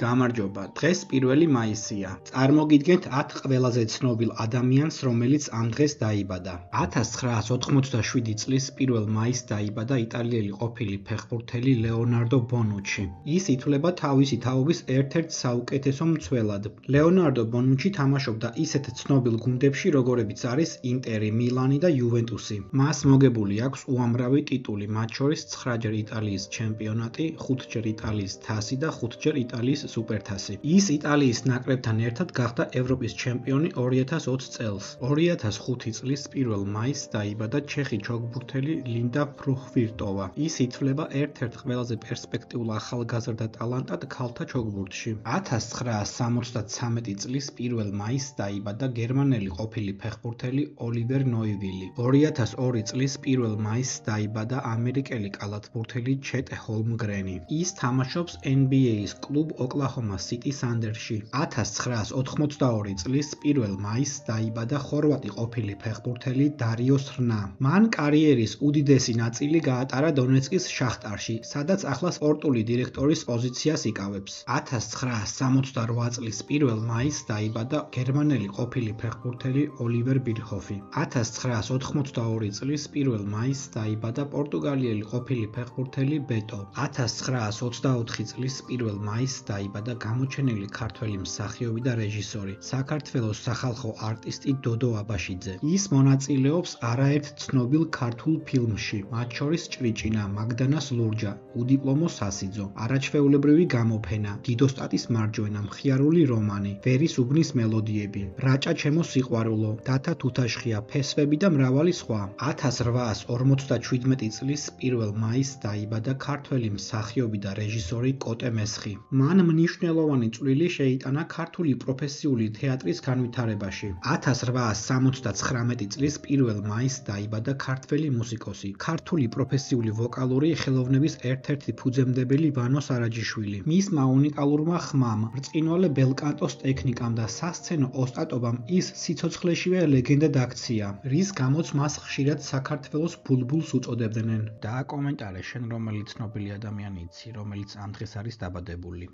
გამარჯობა, დღეს 1 მაისია. წარმოგიდგენთ 10 ყველაზე ცნობილ ადამიანს, რომელიც ამ დღეს დაიბადა. 1987 წლის 1 მაისს დაიბადა იტალიელი ყოფილი ფეხბურთელი ლეონარდო ბონუჩი. ის ითვლება თავისი თაობის ერთ-ერთ საუკეთესო მცველად. ლეონარდო ბონუჩი თამაშობდა ისეთ ცნობილ გუნდებში, როგორებიც არის ინტერი, მილანი და იუვენტუსი. მას მოგებული აქვს უამრავი ტიტული, მათ შორის 9-ჯერ იტალიის ჩემპიონატი, 5-ჯერ იტალიის თასი და 5-ჯერ იტალიის სუპერთასი. ის იტალიის ნაკრებთან ერთად გახდა ევროპის ჩემპიონი 2020 წელს. 2005 წლის 1 მაისს დაიბადა ჩეხი ჩოგბურთელი ლინდა ფრუჰვირტოვა. ის ითვლება ერთ-ერთ ყველაზე პერსპექტიულ ახალგაზრდა ტალანტად ქალთა ჩოგბურთში. 1973 წლის 1 მაისს დაიბადა გერმანელი ყოფილი ფეხბურთელი ოლივერ ნოივილი. 2002 წლის 1 მაისს დაიბადა ამერიკელი კალათბურთელი ჩეტ ჰოლმგრენი. ის თამაშობს NBA-ის კლუბ ოკლაჰომა სიტი სანდერში. 1982 წლის 1 მაისს დაიბადა ხორვატი ყოფილი ფეხბურთელი დარიო სრნა. მან კარიერის უდიდესი ნაწილი გაატარა დონეცკის შახტარში, სადაც ახლა სპორტული დირექტორის პოზიციას იკავებს. 1968 წლის 1 მაისს დაიბადა გერმანელი ყოფილი ფეხბურთელი ოლივერ ბირჰოფი. 1982 წლის 1 მაისს დაიბადა პორტუგალიელი ყოფილი ფეხბურთელი ბეტო. 1924 წლის 1 მაისს დაიბადა გამოჩენილი ქართველი მსახიობი და რეჟისორი, საქართველოს სახალხო არტისტი დოდო აბაშიძე. ის მონაწილეობს არაერთ ცნობილ ქართულ ფილმში, მათ შორის ჭრიჭინა, მაგდანას ლურჯა, უდიპლომო სასიძო, არაჩვეულებრივი გამოფენა, დიდოსტატის მარჯვენა, მხიარული რომანი, ვერის უბნის მელოდიები, რაჭა ჩემო სიყვარულო, დათა თუთაშხია, ფესვები და მრავალი სხვა. 1857 წლის 1 მაისს დაიბადა ქართველი მსახიობი და რეჟისორი კოტე მესხი. მან მნიშვნელოვანი წვლილი შეიტანა ქართული პროფესიული თეატრის განვითარებაში. 1879 წლის 1 მაისს დაიბადა ქართველი მუსიკოსი, ქართული პროფესიული ვოკალური ხელოვნების ერთ-ერთი ფუძემდებელი ვანო სარაჯიშვილი. მისმა უნიკალურმა ხმამ, ბრწყინვალე ბელკანტოს ტექნიკამ და სასცენო ოსტატობამ ის სიცოცხლეშივე ლეგენდად აქცია, რის გამოც მას ხშირად საქართველოს ბულბულს უწოდებდნენ. და კომენტარე, შენ რომელი ცნობილი ადამიანი იცი, რომელიც ამ დღეს არის დაბადებული?